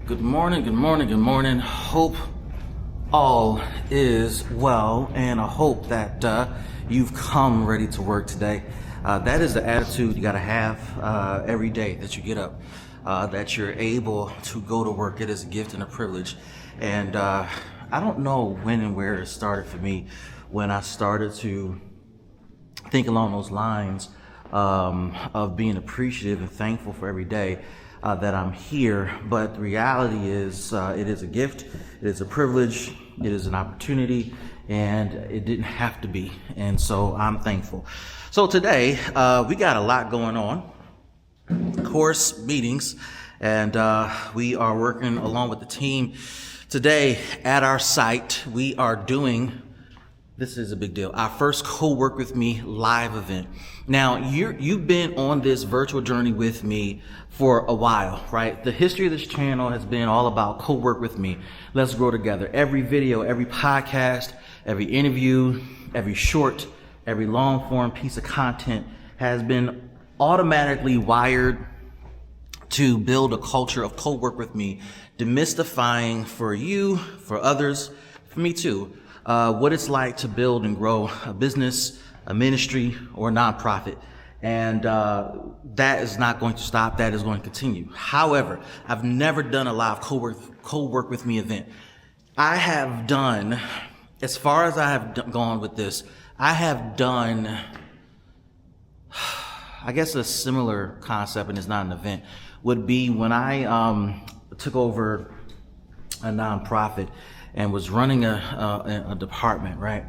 Good morning, good morning, good morning. Hope all is well, and I hope that you've come ready to work today. That is the attitude you gotta have every day that you get up, that you're able to go to work. It is a gift and a privilege. And I don't know when and where it started for me, when I started to think along those lines of being appreciative and thankful for every day that I'm here. But the reality is it is a gift, it is a privilege, it is an opportunity, and it didn't have to be. And so I'm thankful. So today we got a lot going on, course meetings, and we are working along with the team. Today at our site, we are doing, this is a big deal, our first Co-Work With Me live event. Now, you've been on this virtual journey with me for a while, right? The history of this channel has been all about co-work with me. Let's grow together. Every video, every podcast, every interview, every short, every long form piece of content has been automatically wired to build a culture of co-work with me, demystifying for you, for others, for me too, what it's like to build and grow a business, a ministry, or a nonprofit. And that is not going to stop. That is going to continue. However, I've never done a live co-work with me event. I have done, as far as I have gone with this, I have done, I guess a similar concept, and it's not an event, would be when I took over a nonprofit and was running a department, right?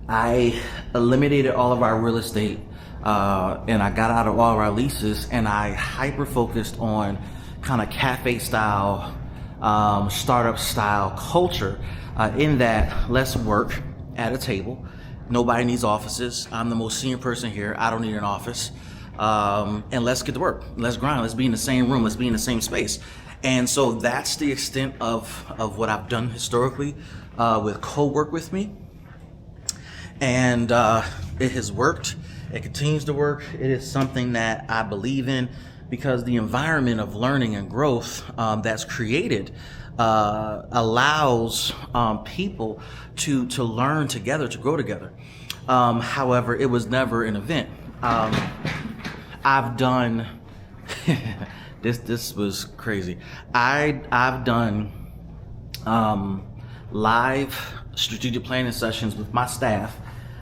I eliminated all of our real estate and I got out of all of our leases, and I hyper-focused on kind of cafe style, startup style culture in that let's work at a table. Nobody needs offices. I'm the most senior person here. I don't need an office. And let's get to work. Let's grind. Let's be in the same room. Let's be in the same space. And so that's the extent of what I've done historically with Co-Work With Me. And it has worked. It continues to work. It is something that I believe in because the environment of learning and growth that's created allows people to learn together, to grow together. However, it was never an event. I've done this was crazy. I've done live strategic planning sessions with my staff,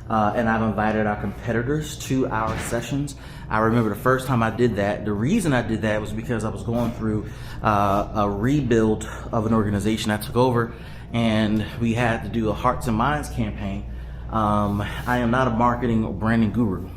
and I've invited our competitors to our sessions. I remember the first time I did that. The reason I did that was because I was going through a rebuild of an organization I took over, and we had to do a Hearts and Minds campaign. I am not a marketing or branding guru.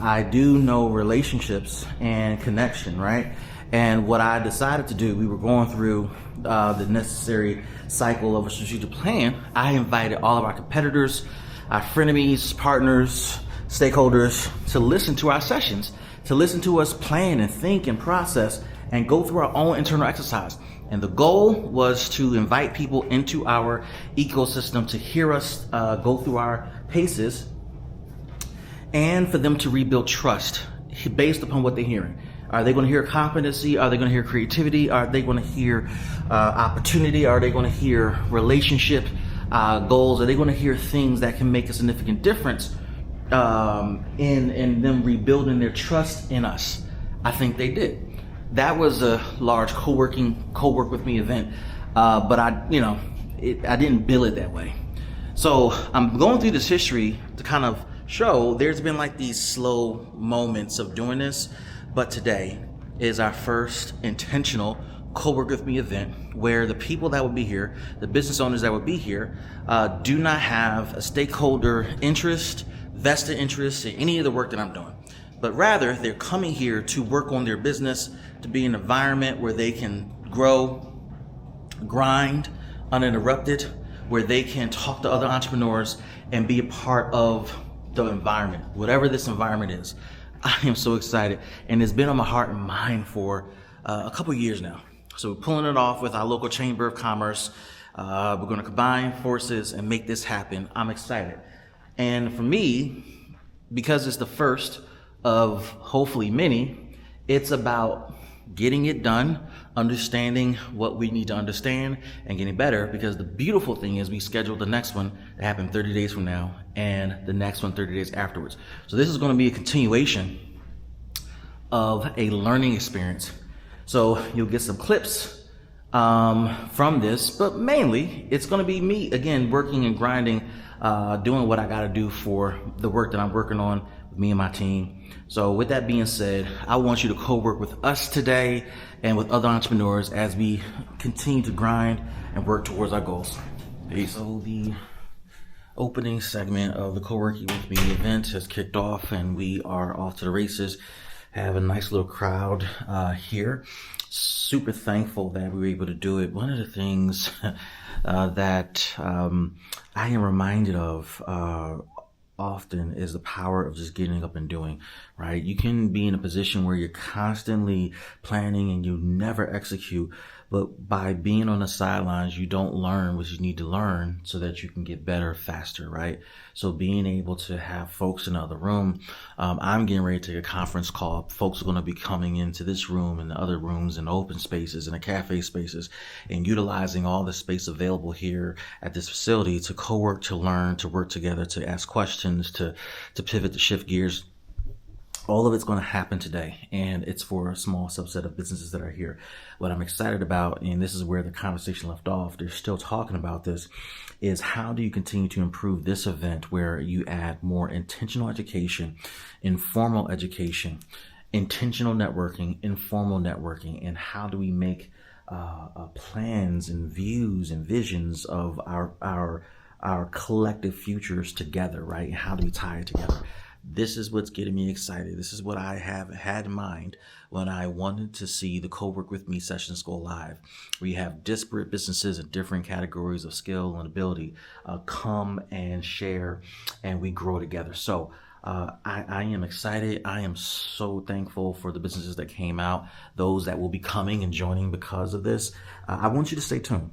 I do know relationships and connection, right? And what I decided to do, we were going through the necessary cycle of a strategic plan. I invited all of our competitors, our frenemies, partners, stakeholders to listen to our sessions, to listen to us plan and think and process and go through our own internal exercise. And the goal was to invite people into our ecosystem to hear us go through our paces, and for them to rebuild trust based upon what they're hearing. Are they going to hear competency? Are they going to hear creativity? Are they going to hear opportunity? Are they going to hear relationship goals? Are they going to hear things that can make a significant difference in them rebuilding their trust in us? I think they did. That was a large co-work with me event, but I didn't bill it that way. So I'm going through this history to kind of show there's been like these slow moments of doing this, but today is our first intentional Co-Work With Me event where the people that will be here, the business owners that will be here, do not have a stakeholder interest, vested interest in any of the work that I'm doing, but rather they're coming here to work on their business, to be in an environment where they can grow, grind uninterrupted, where they can talk to other entrepreneurs and be a part of the environment, whatever this environment is. I am so excited, and it's been on my heart and mind for a couple years now. So we're pulling it off with our local Chamber of Commerce. We're going to combine forces and make this happen. I'm excited. And for me, because it's the first of hopefully many, it's about getting it done, understanding what we need to understand, and getting better. Because the beautiful thing is we scheduled the next one to happen 30 days from now and the next one 30 days afterwards. So this is going to be a continuation of a learning experience. So you'll get some clips from this, but mainly it's going to be me again working and grinding, doing what I got to do for the work that I'm working on with me and my team. So with that being said, I want you to co-work with us today and with other entrepreneurs as we continue to grind and work towards our goals. Peace. So the opening segment of the Co-working with Me event has kicked off and we are off to the races. Have a nice little crowd here. Super thankful that we were able to do it. One of the things that I am reminded of often is the power of just getting up and doing, right? You can be in a position where you're constantly planning and you never execute, but by being on the sidelines, you don't learn what you need to learn so that you can get better faster, right? So being able to have folks in the other room, I'm getting ready to take a conference call. Folks are going to be coming into this room and the other rooms and open spaces and the cafe spaces and utilizing all the space available here at this facility to co-work, to learn, to work together, to ask questions, to pivot, to shift gears. All of it's going to happen today, and it's for a small subset of businesses that are here. What I'm excited about, and this is where the conversation left off, they're still talking about this, is how do you continue to improve this event where you add more intentional education, informal education, intentional networking, informal networking, and how do we make plans and views and visions of our collective futures together, right? How do we tie it together? This is what's getting me excited. This is what I have had in mind when I wanted to see the Co-Work With Me sessions go live. We have disparate businesses in different categories of skill and ability come and share, and we grow together. So I am excited. I am so thankful for the businesses that came out, those that will be coming and joining because of this. I want you to stay tuned.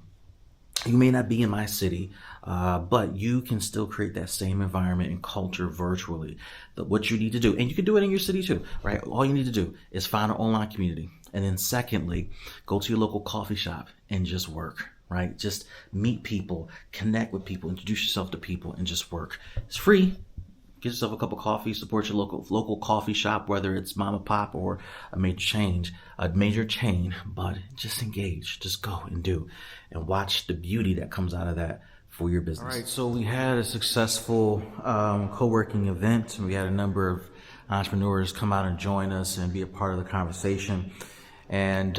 You may not be in my city, but you can still create that same environment and culture virtually. What you need to do, and you can do it in your city too, right? All you need to do is find an online community. And then secondly, go to your local coffee shop and just work, right? Just meet people, connect with people, introduce yourself to people, and just work. It's free. Get yourself a cup of coffee, support your local coffee shop, whether it's mom and pop or a major chain, but just engage, just go and do, and watch the beauty that comes out of that for your business. All right, so we had a successful co-working event. We had a number of entrepreneurs come out and join us and be a part of the conversation. And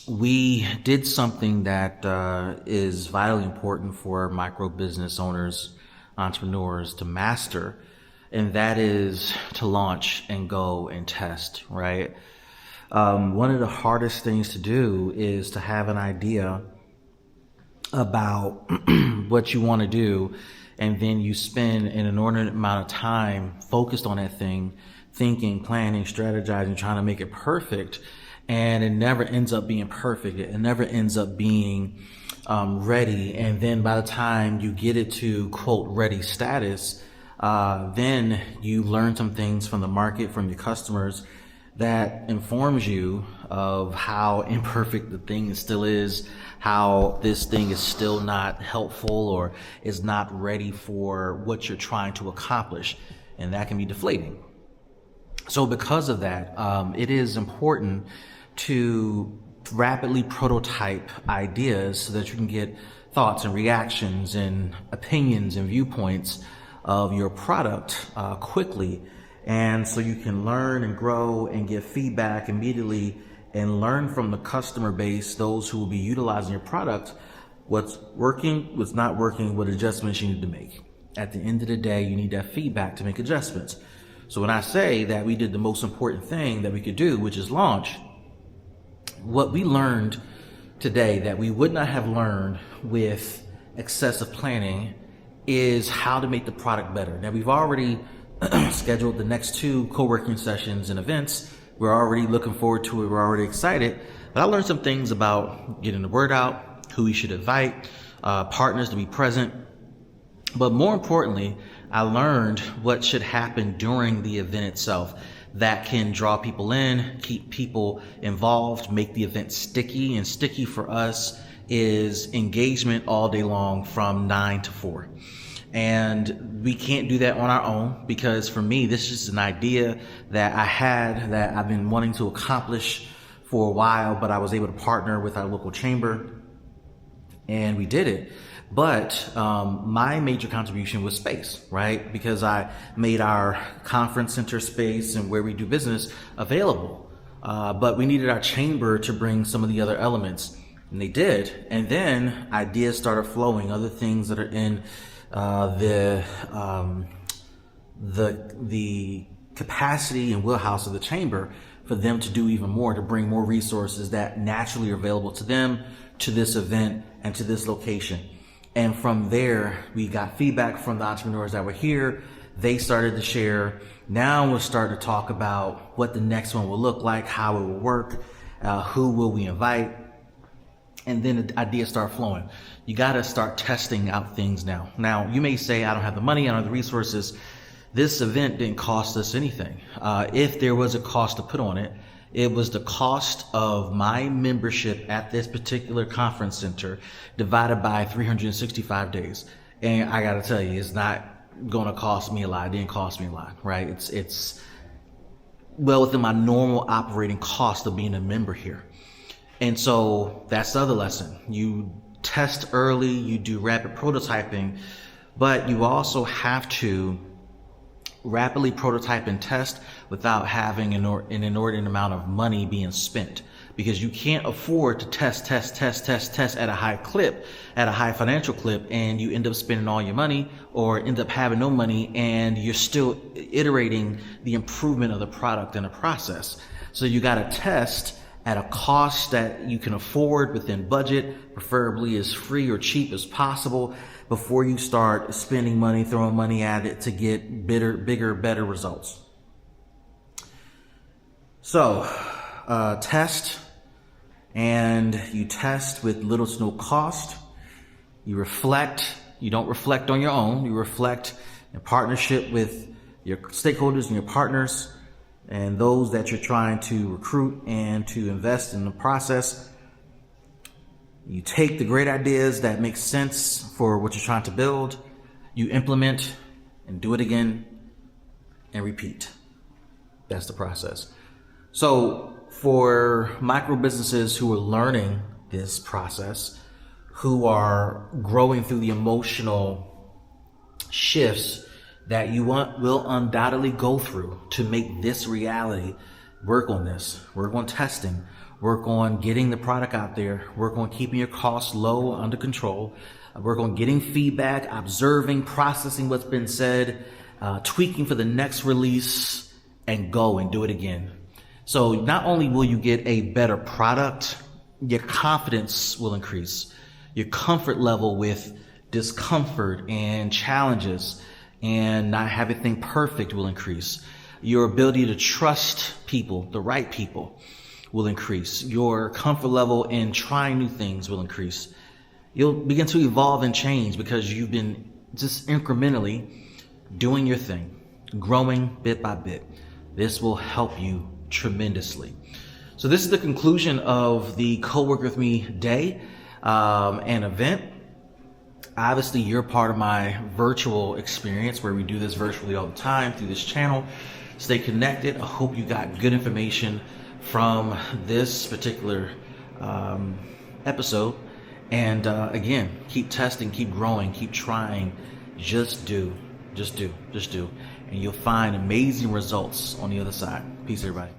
we did something that is vitally important for micro business owners, entrepreneurs to master, and that is to launch and go and test, right? One of the hardest things to do is to have an idea about what you want to do, and then you spend an inordinate amount of time focused on that thing, thinking, planning, strategizing, trying to make it perfect, and it never ends up being perfect. It never ends up being ready. And then by the time you get it to quote ready status, then you learn some things from the market, from your customers, that informs you of how imperfect the thing still is, how this thing is still not helpful or is not ready for what you're trying to accomplish. And that can be deflating. So because of that, it is important to rapidly prototype ideas so that you can get thoughts and reactions and opinions and viewpoints of your product quickly, and so you can learn and grow and get feedback immediately and learn from the customer base, those who will be utilizing your product, what's working, what's not working, what adjustments you need to make. At the end of the day, you need that feedback to make adjustments. So when I say that we did the most important thing that we could do, which is launch, what we learned today that we would not have learned with excessive planning is how to make the product better. Now, we've already scheduled the next 2 co-working sessions and events. We're already looking forward to it. We're already excited. But I learned some things about getting the word out, who we should invite, partners to be present. But more importantly, I learned what should happen during the event itself. that can draw people in, keep people involved, make the event sticky. And sticky for us is engagement all day long from 9 to 4. And we can't do that on our own, because for me, this is an idea that I had that I've been wanting to accomplish for a while, but I was able to partner with our local chamber and we did it. But my major contribution was space, right? Because I made our conference center space and where we do business available. But we needed our chamber to bring some of the other elements, and they did. And then ideas started flowing, other things that are in the capacity and wheelhouse of the chamber for them to do even more, to bring more resources that naturally are available to them, to this event and to this location. And from there, we got feedback from the entrepreneurs that were here. They started to share. Now we're starting to talk about what the next one will look like, how it will work, who will we invite. And then the ideas start flowing. You got to start testing out things now. Now, you may say, I don't have the money, I don't have the resources. This event didn't cost us anything. If there was a cost to put on it, it was the cost of my membership at this particular conference center divided by 365 days. And I got to tell you, it's not going to cost me a lot. It didn't cost me a lot, right? It's well within my normal operating cost of being a member here. And so that's the other lesson. You test early, you do rapid prototyping, but you also have to rapidly prototype and test without having an inordinate amount of money being spent, because you can't afford to test at a high clip, at a high financial clip, and you end up spending all your money or end up having no money and you're still iterating the improvement of the product and the process. So you got to test at a cost that you can afford within budget, preferably as free or cheap as possible, before you start spending money, throwing money at it to get bigger, better results. So test, and you test with little to no cost. You reflect. You don't reflect on your own. You reflect in partnership with your stakeholders and your partners and those that you're trying to recruit and to invest in the process. You take the great ideas that make sense for what you're trying to build, you implement and do it again and repeat. That's the process. So for micro businesses who are learning this process, who are growing through the emotional shifts that you will undoubtedly go through to make this reality, work on this, work on testing, work on getting the product out there, work on keeping your costs low, under control, work on getting feedback, observing, processing what's been said, tweaking for the next release, and go and do it again. So not only will you get a better product, your confidence will increase. Your comfort level with discomfort and challenges and not have everything perfect will increase. Your ability to trust people, the right people, will increase. Your comfort level in trying new things will increase. You'll begin to evolve and change because you've been just incrementally doing your thing, growing bit by bit. This will help you tremendously. So this is the conclusion of the Co-Work With Me Day and event. Obviously, you're part of my virtual experience where we do this virtually all the time through this channel. Stay connected. I hope you got good information from this particular episode. And again, keep testing, keep growing, keep trying. Just do. And you'll find amazing results on the other side. Peace, everybody.